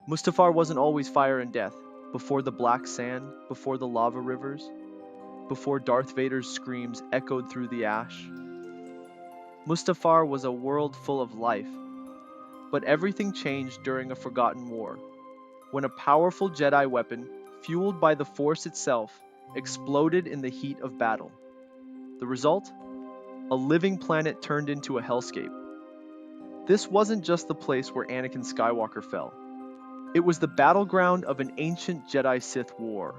Mustafar wasn't always fire and death. Before the black sand, before the lava rivers, before Darth Vader's screams echoed through the ash, Mustafar was a world full of life. But everything changed during a forgotten war, when a powerful Jedi weapon, fueled by the Force itself, exploded in the heat of battle. The result? A living planet turned into a hellscape. This wasn't just the place where Anakin Skywalker fell. It was the battleground of an ancient Jedi-Sith war.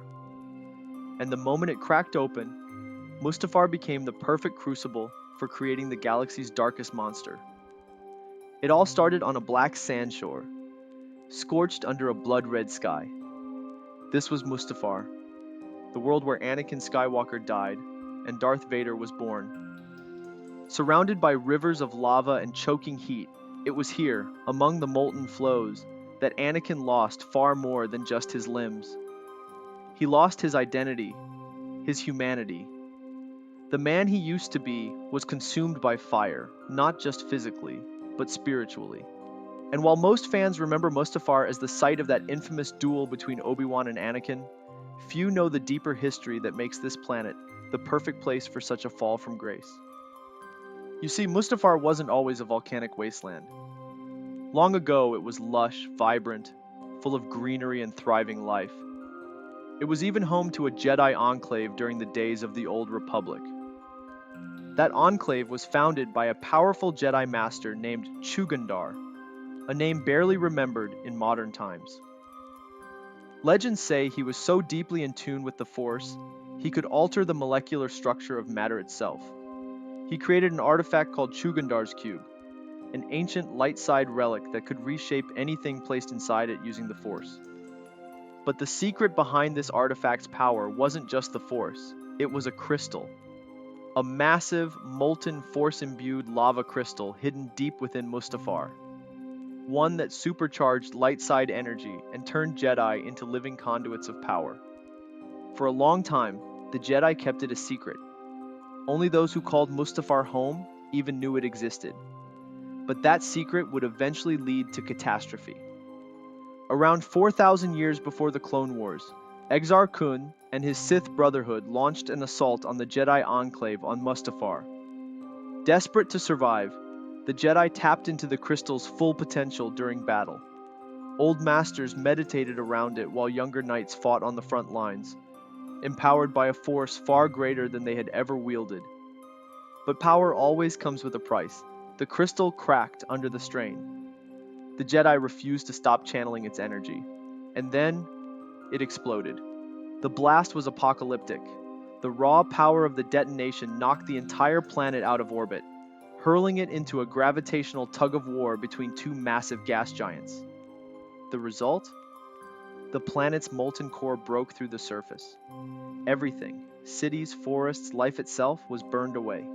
And the moment it cracked open, Mustafar became the perfect crucible for creating the galaxy's darkest monster. It all started on a black sandshore, scorched under a blood-red sky. This was Mustafar, the world where Anakin Skywalker died and Darth Vader was born. Surrounded by rivers of lava and choking heat, it was here, among the molten flows, that Anakin lost far more than just his limbs. He lost his identity, his humanity. The man he used to be was consumed by fire, not just physically, but spiritually. And while most fans remember Mustafar as the site of that infamous duel between Obi-Wan and Anakin, few know the deeper history that makes this planet the perfect place for such a fall from grace. You see, Mustafar wasn't always a volcanic wasteland. Long ago, it was lush, vibrant, full of greenery and thriving life. It was even home to a Jedi Enclave during the days of the Old Republic. That enclave was founded by a powerful Jedi Master named Chugandar, a name barely remembered in modern times. Legends say he was so deeply in tune with the Force, he could alter the molecular structure of matter itself. He created an artifact called Chugandar's Cube, an ancient light-side relic that could reshape anything placed inside it using the Force. But the secret behind this artifact's power wasn't just the Force, it was a crystal. A massive, molten Force-imbued lava crystal hidden deep within Mustafar. One that supercharged light-side energy and turned Jedi into living conduits of power. For a long time, the Jedi kept it a secret. Only those who called Mustafar home even knew it existed. But that secret would eventually lead to catastrophe. Around 4,000 years before the Clone Wars, Exar Kun and his Sith Brotherhood launched an assault on the Jedi Enclave on Mustafar. Desperate to survive, the Jedi tapped into the crystal's full potential during battle. Old masters meditated around it while younger knights fought on the front lines, empowered by a force far greater than they had ever wielded. But power always comes with a price. The crystal cracked under the strain. The Jedi refused to stop channeling its energy. And then, it exploded. The blast was apocalyptic. The raw power of the detonation knocked the entire planet out of orbit, hurling it into a gravitational tug-of-war between two massive gas giants. The result? The planet's molten core broke through the surface. Everything, cities, forests, life itself, was burned away.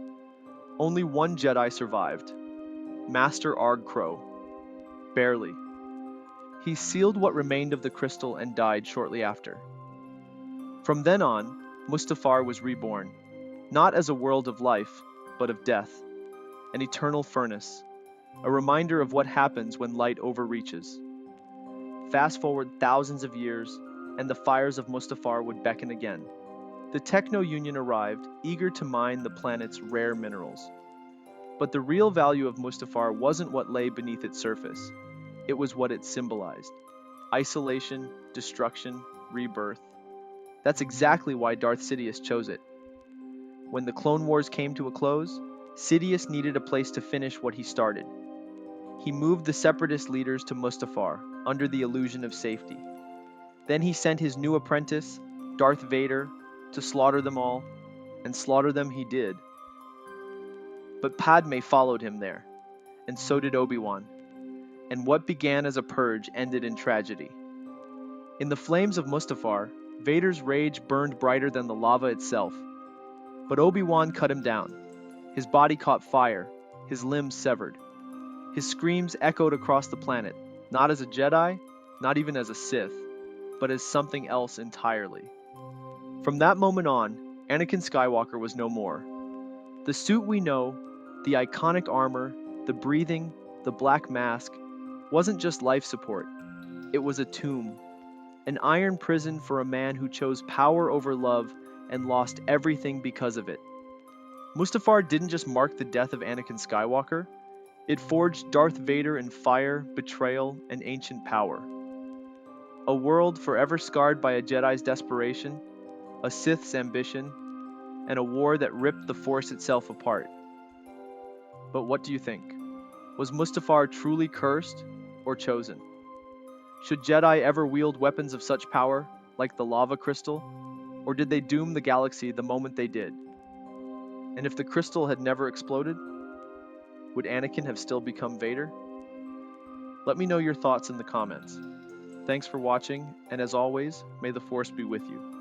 Only one Jedi survived, Master Arg Crow. Barely. He sealed what remained of the crystal and died shortly after. From then on, Mustafar was reborn, not as a world of life, but of death, an eternal furnace, a reminder of what happens when light overreaches. Fast forward thousands of years, and the fires of Mustafar would beckon again. The Techno Union arrived, eager to mine the planet's rare minerals. But the real value of Mustafar wasn't what lay beneath its surface. It was what it symbolized. Isolation, destruction, rebirth. That's exactly why Darth Sidious chose it. When the Clone Wars came to a close, Sidious needed a place to finish what he started. He moved the Separatist leaders to Mustafar, under the illusion of safety. Then he sent his new apprentice, Darth Vader, to slaughter them all, and slaughter them he did. But Padme followed him there, and so did Obi-Wan. And what began as a purge ended in tragedy. In the flames of Mustafar, Vader's rage burned brighter than the lava itself. But Obi-Wan cut him down. His body caught fire, his limbs severed. His screams echoed across the planet, not as a Jedi, not even as a Sith, but as something else entirely. From that moment on, Anakin Skywalker was no more. The suit we know, the iconic armor, the breathing, the black mask, wasn't just life support. It was a tomb, an iron prison for a man who chose power over love and lost everything because of it. Mustafar didn't just mark the death of Anakin Skywalker, it forged Darth Vader in fire, betrayal, and ancient power. A world forever scarred by a Jedi's desperation, a Sith's ambition, and a war that ripped the Force itself apart. But what do you think? Was Mustafar truly cursed or chosen? Should Jedi ever wield weapons of such power, like the lava crystal, or did they doom the galaxy the moment they did? And if the crystal had never exploded, would Anakin have still become Vader? Let me know your thoughts in the comments. Thanks for watching, and as always, may the Force be with you.